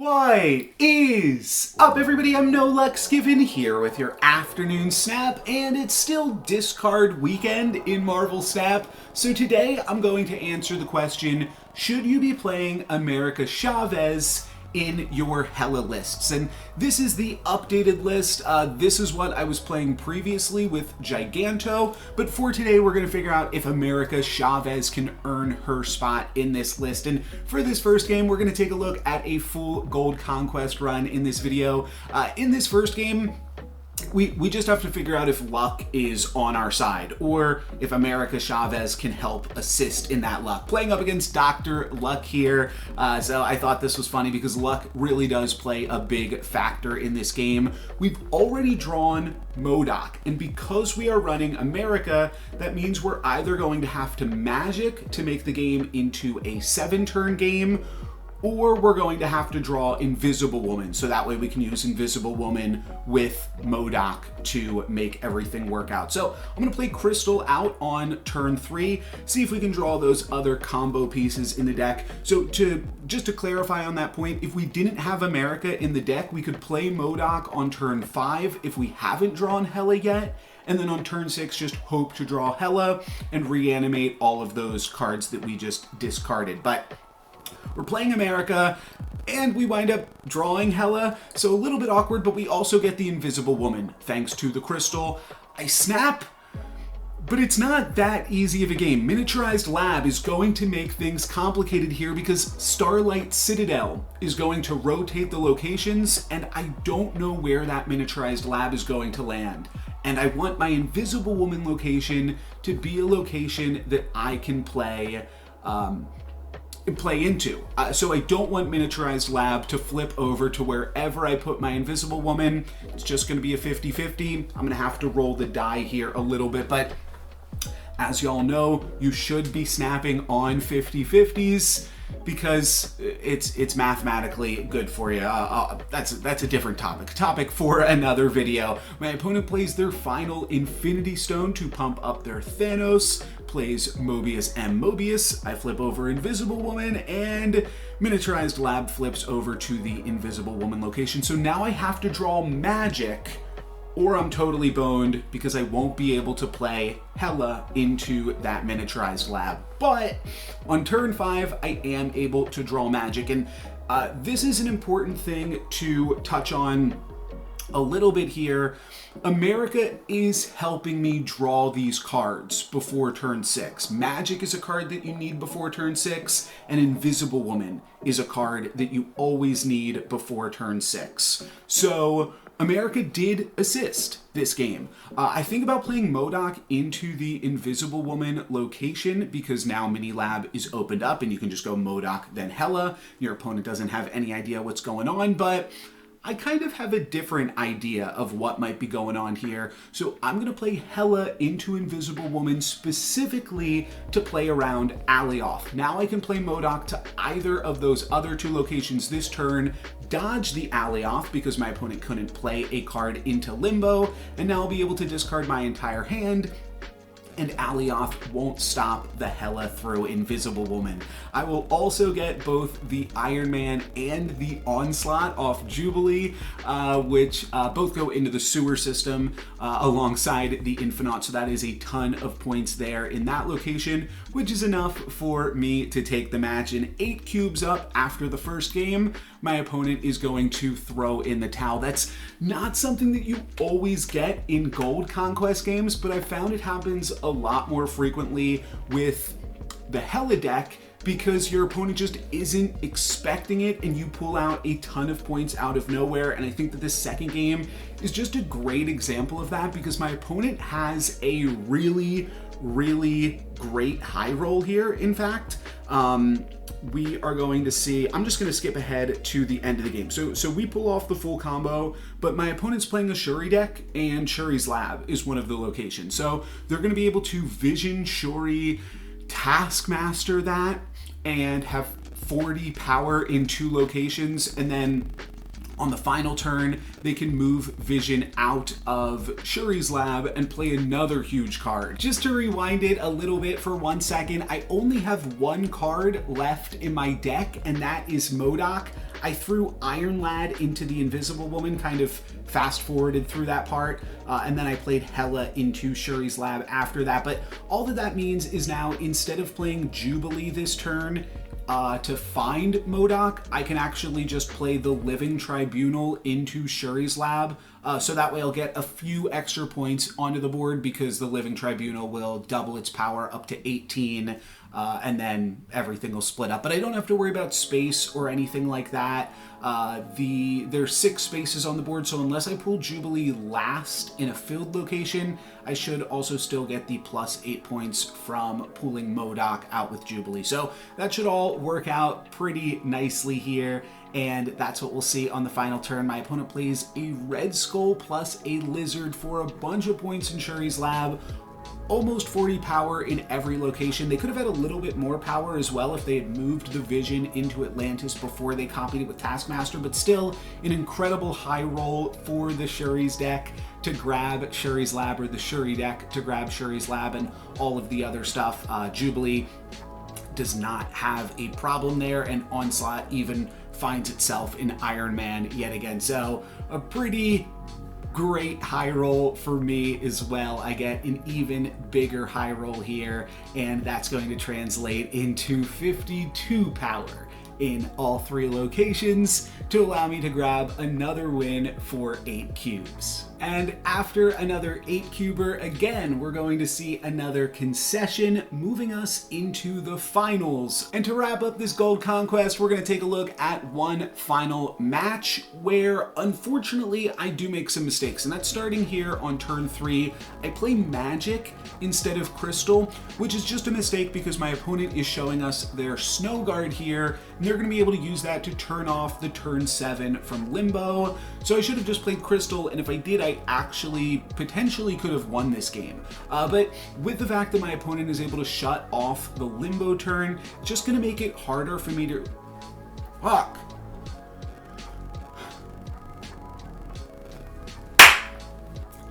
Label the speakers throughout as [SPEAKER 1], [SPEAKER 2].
[SPEAKER 1] What is up, everybody? I'm No Lux Given here with your afternoon snap, and it's still discard weekend in Marvel Snap. So today I'm going to answer the question, should you be playing America Chavez in your Hela lists? And this is the updated list. This is what I was playing previously with Giganto, but for today we're going to figure out if America Chavez can earn her spot in this list. And for this first game, we're going to take a look at a full gold conquest run in this video. In this first game, we just have to figure out if luck is on our side, or if America Chavez can help assist in that luck. Playing up against Dr. Luck here, so I thought this was funny because luck really does play a big factor in this game. We've already drawn MODOK, and because we are running America, that means we're either going to have to magic to make the game into a 7-turn game, or we're going to have to draw Invisible Woman, so that way we can use Invisible Woman with MODOK to make everything work out. So I'm going to play Crystal out on turn 3, see if we can draw those other combo pieces in the deck. So just to clarify on that point, if we didn't have America in the deck, we could play MODOK on turn 5 if we haven't drawn Hela yet, and then on turn 6 just hope to draw Hela and reanimate all of those cards that we just discarded. But we're playing America, and we wind up drawing Hela, so a little bit awkward, but we also get the Invisible Woman, thanks to the Crystal. I snap, but it's not that easy of a game. Miniaturized Lab is going to make things complicated here because Starlight Citadel is going to rotate the locations, and I don't know where that Miniaturized Lab is going to land. And I want my Invisible Woman location to be a location that I can play into. So I don't want Miniaturized Lab to flip over to wherever I put my Invisible Woman. It's just going to be a 50-50. I'm going to have to roll the die here a little bit, but as y'all know, you should be snapping on 50-50s because it's mathematically good for you. That's a different topic for another video. My opponent plays their final Infinity Stone to pump up their Thanos, plays Mobius and Mobius. I flip over Invisible Woman, and Miniaturized Lab flips over to the Invisible Woman location. So now I have to draw magic, or I'm totally boned because I won't be able to play Hela into that Miniaturized Lab. But on turn 5, I am able to draw magic, and this is an important thing to touch on a little bit here. America is helping me draw these cards before turn 6. Magic is a card that you need before turn 6, and Invisible Woman is a card that you always need before turn 6. So America did assist this game. I think about playing MODOK into the Invisible Woman location because now Mini Lab is opened up and you can just go MODOK then Hela. Your opponent doesn't have any idea what's going on, but I kind of have a different idea of what might be going on here. So I'm going to play Hela into Invisible Woman specifically to play around Alioth. Now I can play MODOK to either of those other 2 locations this turn, dodge the Alioth because my opponent couldn't play a card into Limbo, and now I'll be able to discard my entire hand, and Alioth won't stop the Hela through Invisible Woman. I will also get both the Iron Man and the Onslaught off Jubilee, which both go into the sewer system alongside the Infinite, so that is a ton of points there in that location, which is enough for me to take the match. And 8 cubes up after the first game, my opponent is going to throw in the towel. That's not something that you always get in gold conquest games, but I found it happens a lot more frequently with the Hela deck because your opponent just isn't expecting it and you pull out a ton of points out of nowhere. And I think that this second game is just a great example of that because my opponent has a really great high roll here. In fact, we are going to see, I'm just going to skip ahead to the end of the game. So we pull off the full combo, but my opponent's playing a Shuri deck, and Shuri's Lab is one of the locations. So they're going to be able to Vision Shuri, Taskmaster that, and have 40 power in 2 locations, and then on the final turn, they can move Vision out of Shuri's Lab and play another huge card. Just to rewind it a little bit for 1 second, I only have 1 card left in my deck, and that is MODOK. I threw Iron Lad into the Invisible Woman, kind of fast forwarded through that part, and then I played Hela into Shuri's Lab after that. But all that means is now, instead of playing Jubilee this turn, to find MODOK, I can actually just play the Living Tribunal into Shuri's Lab, so that way I'll get a few extra points onto the board, because the Living Tribunal will double its power up to 18, and then everything will split up. But I don't have to worry about space or anything like that. There's 6 spaces on the board, so unless I pull Jubilee last in a filled location, I should also still get the +8 points from pulling MODOK out with Jubilee. So that should all work out pretty nicely here, and that's what we'll see on the final turn. My opponent plays a Red Skull plus a Lizard for a bunch of points in Shuri's Lab. Almost 40 power in every location. They could have had a little bit more power as well if they had moved the Vision into Atlantis before they copied it with Taskmaster, but still an incredible high roll for the Shuri's deck to grab Shuri's Lab, or the Shuri deck to grab Shuri's Lab and all of the other stuff. Jubilee does not have a problem there, and Onslaught even finds itself in Iron Man yet again. So a pretty great high roll for me as well. I get an even bigger high roll here, and that's going to translate into 52 power in all 3 locations to allow me to grab another win for 8 cubes. And after another 8-cuber, again, we're going to see another concession, moving us into the finals. And to wrap up this gold conquest, we're going to take a look at one final match where, unfortunately, I do make some mistakes. And that's starting here on turn 3. I play Magic instead of Crystal, which is just a mistake because my opponent is showing us their Snow Guard here, and they're going to be able to use that to turn off the turn 7 from Limbo. So I should have just played Crystal, and if I did, I actually potentially could have won this game. But with the fact that my opponent is able to shut off the Limbo turn, it's just going to make it harder for me to... Fuck.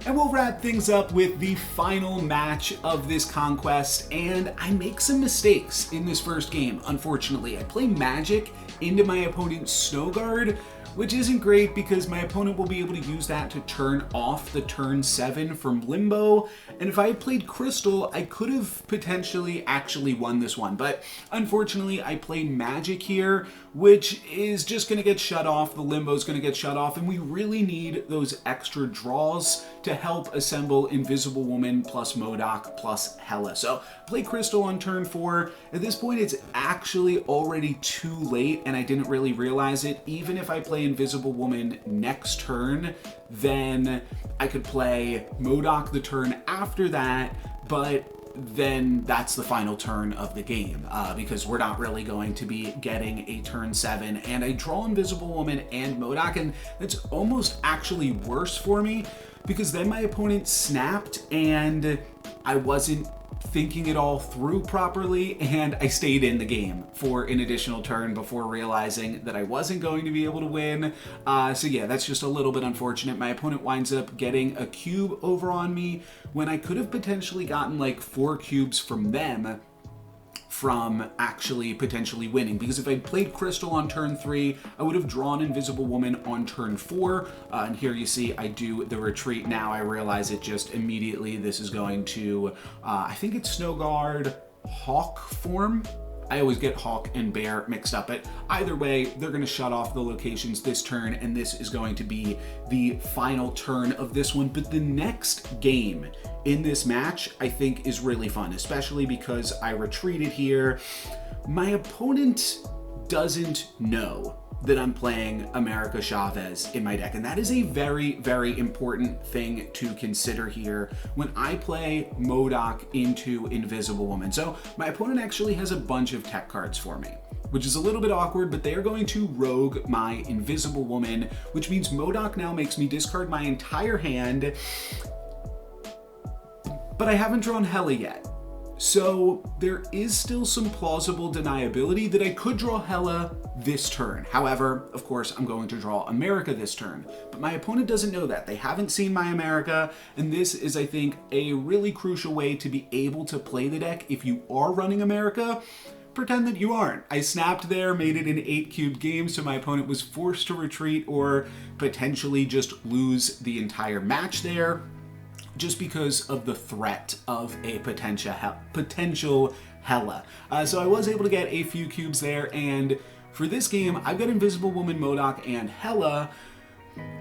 [SPEAKER 1] And we'll wrap things up with the final match of this conquest, and I make some mistakes in this first game, unfortunately. I play Magic into my opponent's Snow Guard, which isn't great because my opponent will be able to use that to turn off the turn 7 from Limbo. And if I had played Crystal, I could have potentially actually won this one. But unfortunately, I played Magic here, which is just going to get shut off. The Limbo is going to get shut off, and we really need those extra draws to help assemble Invisible Woman plus MODOK plus Hela. So play Crystal on turn 4. At this point, it's actually already too late, and I didn't really realize it. Even if I play Invisible Woman next turn, then I could play MODOK the turn after that, but then that's the final turn of the game, because we're not really going to be getting a turn 7, and I draw Invisible Woman and MODOK, and that's almost actually worse for me, because then my opponent snapped and I wasn't thinking it all through properly, and I stayed in the game for an additional turn before realizing that I wasn't going to be able to win. So yeah, that's just a little bit unfortunate. My opponent winds up getting a cube over on me when I could have potentially gotten like 4 cubes from them from actually potentially winning, because if I'd played Crystal on turn 3, I would have drawn Invisible Woman on turn 4, and here you see I do the retreat. Now I realize it just immediately. This is going to, I think it's Snow Guard Hawk form. I always get Hawk and Bear mixed up, but either way, they're going to shut off the locations this turn, and this is going to be the final turn of this one. But the next game in this match, I think, is really fun, especially because I retreated here. My opponent doesn't know that I'm playing America Chavez in my deck, and that is a very, very important thing to consider here when I play MODOK into Invisible Woman. So my opponent actually has a bunch of tech cards for me, which is a little bit awkward, but they are going to rogue my Invisible Woman, which means MODOK now makes me discard my entire hand, but I haven't drawn Hela yet. So there is still some plausible deniability that I could draw Hela this turn. However, of course, I'm going to draw America this turn. But my opponent doesn't know that. They haven't seen my America, and this is, I think, a really crucial way to be able to play the deck if you are running America, pretend that you aren't. I snapped there, made it an 8-cube game, so my opponent was forced to retreat or potentially just lose the entire match there, just because of the threat of a potential Hela. So I was able to get a few cubes there, and for this game, I've got Invisible Woman, MODOK, and Hela,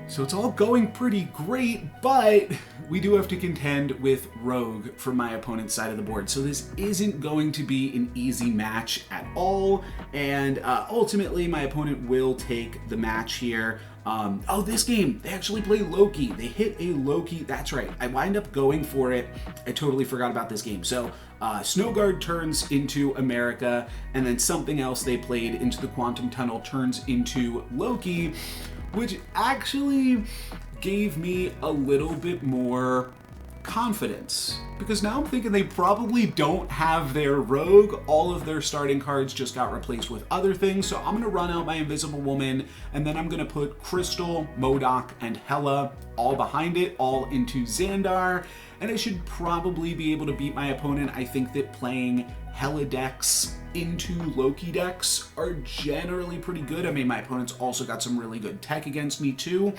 [SPEAKER 1] so it's all going pretty great, but we do have to contend with Rogue for my opponent's side of the board. So this isn't going to be an easy match at all, and ultimately my opponent will take the match here. This game, they actually play Loki. They hit a Loki, that's right. I wind up going for it. I totally forgot about this game. So Snowguard turns into America, and then something else they played into the Quantum Tunnel turns into Loki, which actually gave me a little bit more confidence, because now I'm thinking they probably don't have their Rogue. All of their starting cards just got replaced with other things, so I'm going to run out my Invisible Woman, and then I'm going to put Crystal, MODOK, and Hela all behind it, all into Xandar, and I should probably be able to beat my opponent. I think that playing Hela decks into Loki decks are generally pretty good. I mean, my opponent's also got some really good tech against me too.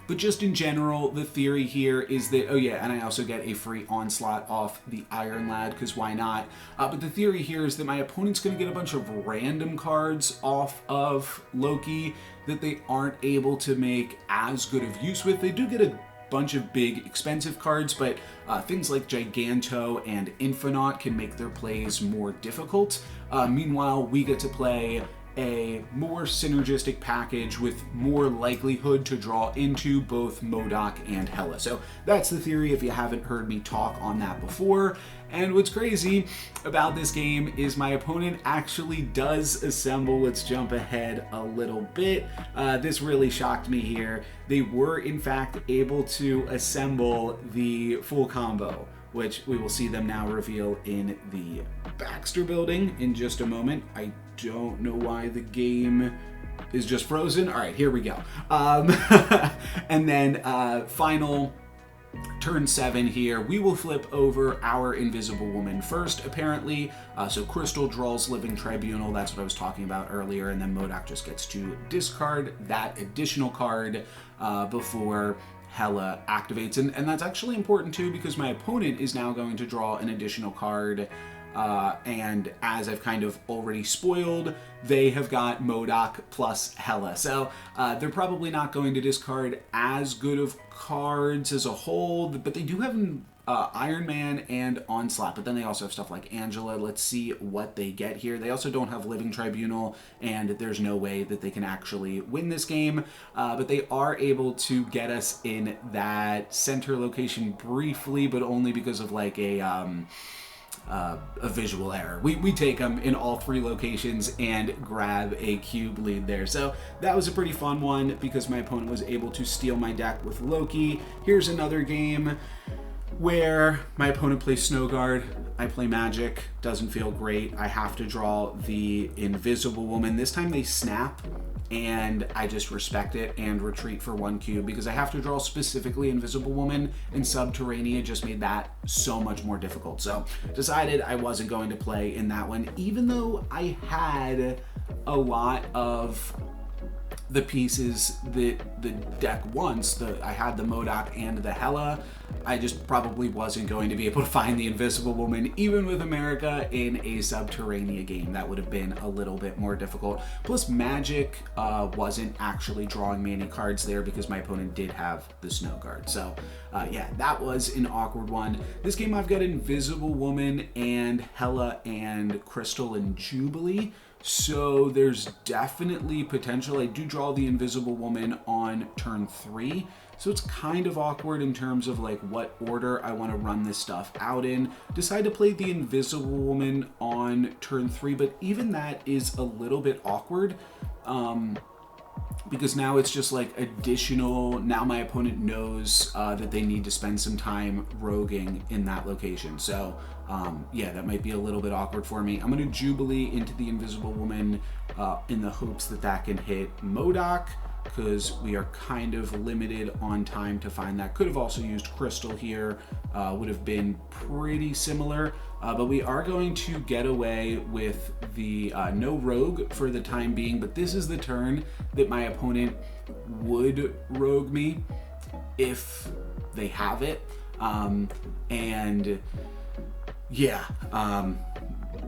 [SPEAKER 1] But just in general, the theory here is that, oh yeah, and I also get a free onslaught off the Iron Lad, because why not? But the theory here is that my opponent's going to get a bunch of random cards off of Loki that they aren't able to make as good of use with. They do get a bunch of big expensive cards, but things like Giganto and Infonaut can make their plays more difficult. Meanwhile, we get to play a more synergistic package with more likelihood to draw into both MODOK and Hela. So that's the theory if you haven't heard me talk on that before. And what's crazy about this game is my opponent actually does assemble. Let's jump ahead a little bit. This really shocked me here. They were in fact able to assemble the full combo, which we will see them now reveal in the Baxter building in just a moment. I don't know why the game is just frozen. All right, here we go. And then final turn 7 here, we will flip over our Invisible Woman first, apparently. So Crystal draws Living Tribunal, that's what I was talking about earlier, and then MODOK just gets to discard that additional card before Hela activates. And that's actually important too, because my opponent is now going to draw an additional card, and as I've kind of already spoiled, they have got MODOK plus Hela. So they're probably not going to discard as good of cards as a whole, but they do have Iron Man and Onslaught, but then they also have stuff like Angela. Let's see what they get here. They also don't have Living Tribunal, and there's no way that they can actually win this game, but they are able to get us in that center location briefly, but only because of like a visual error. We take them in all 3 locations and grab a cube lead there. So that was a pretty fun one because my opponent was able to steal my deck with Loki. Here's another game where my opponent plays Snowguard, I play Magic, doesn't feel great. I have to draw the Invisible Woman. This time they snap, and I just respect it and retreat for 1 cube because I have to draw specifically Invisible Woman, and Subterranea just made that so much more difficult. So decided I wasn't going to play in that one, even though I had a lot of the pieces that the deck wants. I had the MODOK and the Hela. I just probably wasn't going to be able to find the Invisible Woman, even with America, in a Subterranea game. That would have been a little bit more difficult. Plus, Magic wasn't actually drawing me any cards there because my opponent did have the Snowguard. So, yeah, that was an awkward one. This game, I've got Invisible Woman and Hela and Crystal and Jubilee. So there's definitely potential. I do draw the Invisible Woman on turn 3. So it's kind of awkward in terms of like what order I want to run this stuff out in. Decide to play the Invisible Woman on turn 3, but even that is a little bit awkward. Because now it's just like additional, now my opponent knows that they need to spend some time roguing in that location. So yeah, that might be a little bit awkward for me. I'm going to Jubilee into the Invisible Woman in the hopes that that can hit MODOK. because we are kind of limited on time to find that. Could have also used crystal here, would have been pretty similar, but we are going to get away with the no rogue for the time being, but this is the turn that my opponent would rogue me if they have it, and yeah,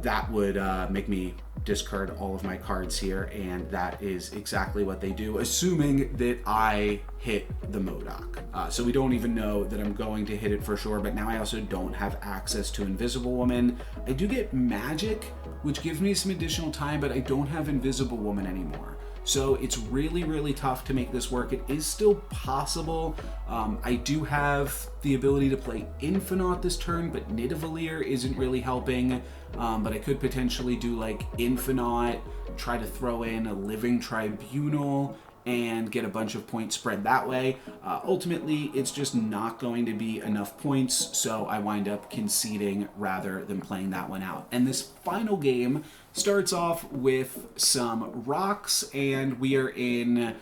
[SPEAKER 1] that would make me discard all of my cards here, and that is exactly what they do, assuming that I hit the Modoc. So we don't even know that I'm going to hit it for sure, but now I also don't have access to Invisible Woman. I do get Magic, which gives me some additional time, but I don't have Invisible Woman anymore. So it's really, really tough to make this work. It is still possible. I do have the ability to play Infinite this turn, but Nidavellir isn't really helping. But I could potentially do like Infinite, try to throw in a Living Tribunal, and get a bunch of points spread that way. Ultimately, it's just not going to be enough points, so I wind up conceding rather than playing that one out. And this final game starts off with some rocks, and we are in,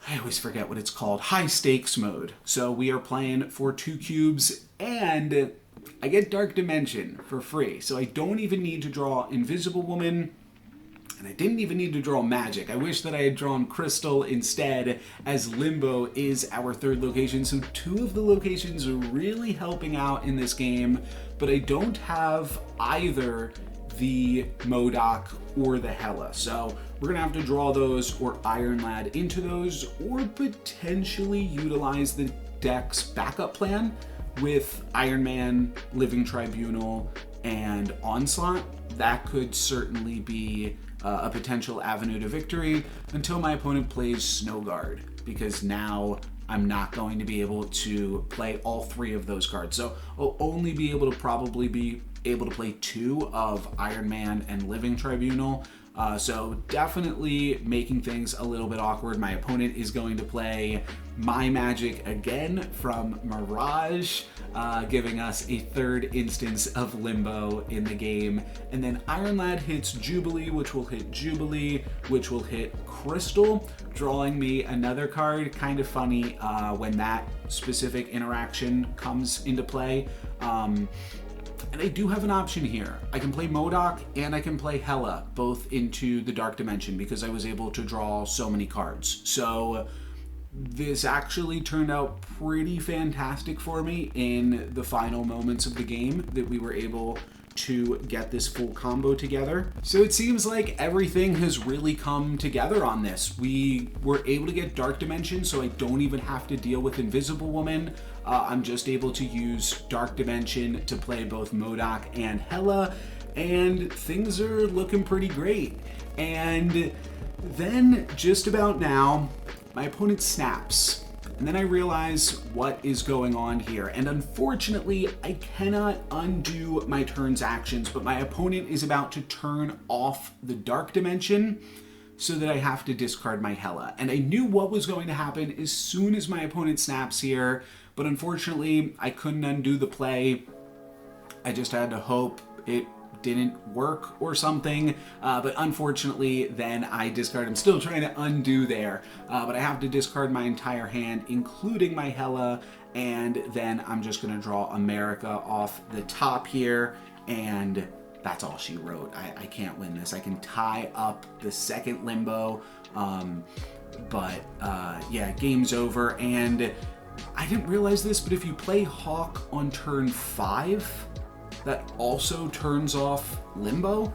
[SPEAKER 1] I always forget what it's called, high stakes mode. So we are playing for 2 cubes, and I get Dark Dimension for free. So I don't even need to draw Invisible Woman, and I didn't even need to draw Magic. I wish that I had drawn Crystal instead, as Limbo is our 3rd location. So 2 of the locations are really helping out in this game, but I don't have either the Modoc or the Hela. So we're gonna have to draw those or Iron Lad into those, or potentially utilize the deck's backup plan with Iron Man, Living Tribunal, and Onslaught. That could certainly be a potential avenue to victory until my opponent plays Snow Guard, because now I'm not going to be able to play all 3 of those cards. So I'll only be able to probably be able to play 2 of Iron Man and Living Tribunal. So definitely making things a little bit awkward. My opponent is going to play My Magic again from Mirage, giving us a 3rd instance of Limbo in the game. And then Iron Lad hits Jubilee, which will hit Jubilee, which will hit Crystal, drawing me another card. Kind of funny when that specific interaction comes into play. And I do have an option here. I can play Modoc and I can play Hela, both into the Dark Dimension, because I was able to draw so many cards. So this actually turned out pretty fantastic for me in the final moments of the game, that we were able to get this full combo together. So it seems like everything has really come together on this. We were able to get Dark Dimension, so I don't even have to deal with Invisible Woman. I'm just able to use Dark Dimension to play both Modoc and Hela, and things are looking pretty great. And then just about now, my opponent snaps. And then I realize what is going on here. And unfortunately, I cannot undo my turn's actions, but my opponent is about to turn off the Dark Dimension so that I have to discard my Hela. And I knew what was going to happen as soon as my opponent snaps here, but unfortunately, I couldn't undo the play. I just had to hope it didn't work or something, but unfortunately then I discard. I'm still trying to undo there, but I have to discard my entire hand, including my Hela, and then I'm just going to draw America off the top here, and that's all she wrote. I can't win this. I can tie up the second Limbo, but yeah, game's over. And I didn't realize this, but if you play Hawk on turn 5, that also turns off Limbo,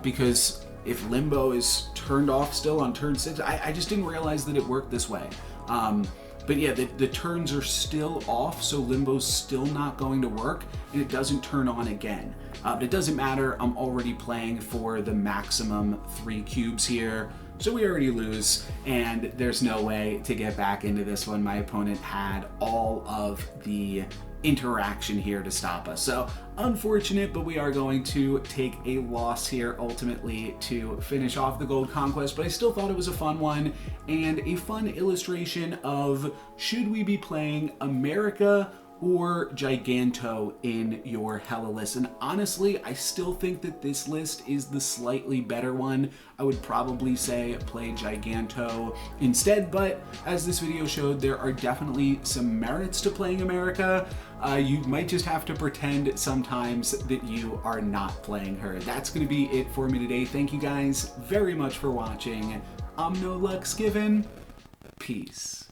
[SPEAKER 1] because if Limbo is turned off still on turn 6, I just didn't realize that it worked this way. But yeah, the turns are still off, so Limbo's still not going to work, and it doesn't turn on again. But it doesn't matter, I'm already playing for the maximum 3 cubes here, so we already lose, and there's no way to get back into this one. My opponent had all of the interaction here to stop us. So unfortunate, but we are going to take a loss here ultimately to finish off the Gold Conquest, but I still thought it was a fun one and a fun illustration of, should we be playing America or Giganto in your Hela list. And honestly, I still think that this list is the slightly better one. I would probably say play Giganto instead, but as this video showed, there are definitely some merits to playing America. You might just have to pretend sometimes that you are not playing her. That's going to be it for me today. Thank you guys very much for watching. No luck's given. Peace.